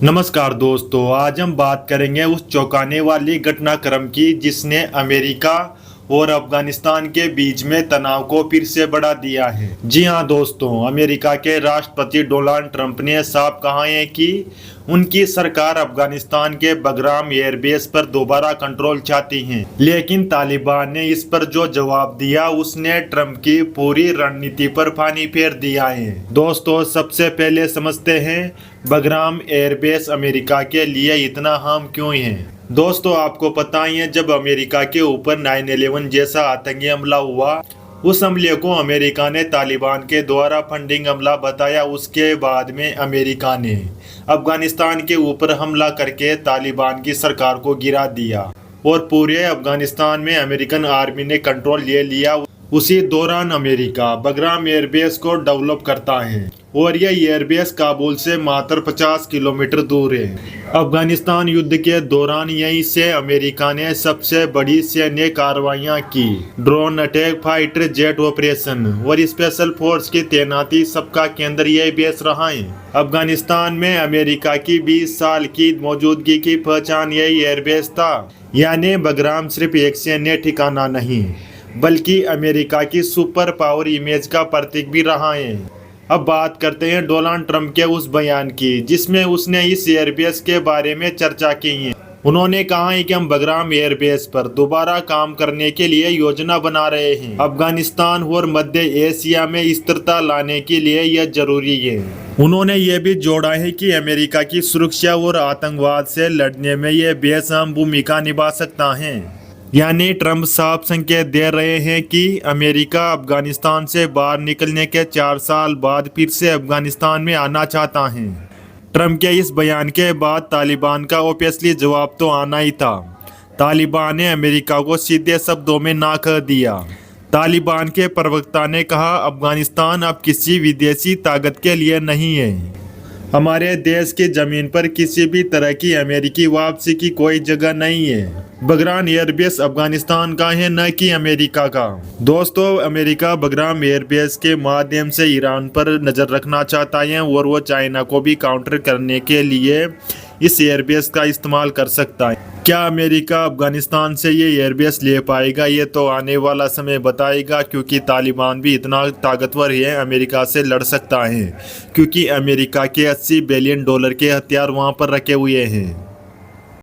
नमस्कार दोस्तों, आज हम बात करेंगे उस चौंकाने वाली घटनाक्रम की जिसने अमेरिका और अफगानिस्तान के बीच में तनाव को फिर से बढ़ा दिया है। जी हां दोस्तों, अमेरिका के राष्ट्रपति डोनाल्ड ट्रंप ने साफ कहा है कि उनकी सरकार अफगानिस्तान के बगराम एयरबेस पर दोबारा कंट्रोल चाहती है। लेकिन तालिबान ने इस पर जो जवाब दिया उसने ट्रंप की पूरी रणनीति पर पानी फेर दिया है। दोस्तों, सबसे पहले समझते हैं बगराम एयरबेस अमेरिका के लिए इतना अहम क्यों है। दोस्तों, आपको पता ही है, जब अमेरिका के ऊपर 9/11 जैसा आतंकी हमला हुआ, उस हमले को अमेरिका ने तालिबान के द्वारा फंडिंग हमला बताया। उसके बाद में अमेरिका ने अफगानिस्तान के ऊपर हमला करके तालिबान की सरकार को गिरा दिया और पूरे अफगानिस्तान में अमेरिकन आर्मी ने कंट्रोल ले लिया। उसी दौरान अमेरिका बगराम एयरबेस को डेवलप करता है और यह एयरबेस काबुल से मात्र 50 किलोमीटर दूर है। अफगानिस्तान युद्ध के दौरान यहीं से अमेरिका ने सबसे बड़ी सैन्य कार्रवाइयां की। Drone attack, fighter jet operation और स्पेशल फोर्स की तैनाती, सबका केंद्र यह बेस रहा है। अफगानिस्तान में अमेरिका की 20 साल की मौजूदगी की पहचान यही एयरबेस था। यानी बगराम सिर्फ एक सैन्य ठिकाना नहीं बल्कि अमेरिका की सुपर पावर इमेज का प्रतीक भी रहा है। अब बात करते हैं डोनाल्ड ट्रंप के उस बयान की जिसमें उसने इस एयरबेस के बारे में चर्चा की है। उन्होंने कहा है कि हम बगराम एयरबेस पर दोबारा काम करने के लिए योजना बना रहे हैं। अफगानिस्तान और मध्य एशिया में स्थिरता लाने के लिए यह जरूरी है। उन्होंने ये भी जोड़ा है कि अमेरिका की सुरक्षा और आतंकवाद से लड़ने में यह बेअहम भूमिका निभा सकता है। यानी ट्रंप साफ संकेत दे रहे हैं कि अमेरिका अफगानिस्तान से बाहर निकलने के 4 साल बाद फिर से अफगानिस्तान में आना चाहता है। ट्रंप के इस बयान के बाद तालिबान का ऑब्वियसली जवाब तो आना ही था। तालिबान ने अमेरिका को सीधे शब्दों में ना कह दिया। तालिबान के प्रवक्ता ने कहा, अफगानिस्तान अब किसी विदेशी ताकत के लिए नहीं है। हमारे देश की जमीन पर किसी भी तरह की अमेरिकी वापसी की कोई जगह नहीं है। बगराम एयरबेस अफगानिस्तान का है, न कि अमेरिका का। दोस्तों, अमेरिका बगराम एयरबेस के माध्यम से ईरान पर नज़र रखना चाहता है और वो चाइना को भी काउंटर करने के लिए इस एयरबेस का इस्तेमाल कर सकता है। क्या अमेरिका अफगानिस्तान से ये एयरबेस ले पाएगा, ये तो आने वाला समय बताएगा, क्योंकि तालिबान भी इतना ताकतवर है, अमेरिका से लड़ सकता है, क्योंकि अमेरिका के $80 बिलियन के हथियार वहाँ पर रखे हुए हैं।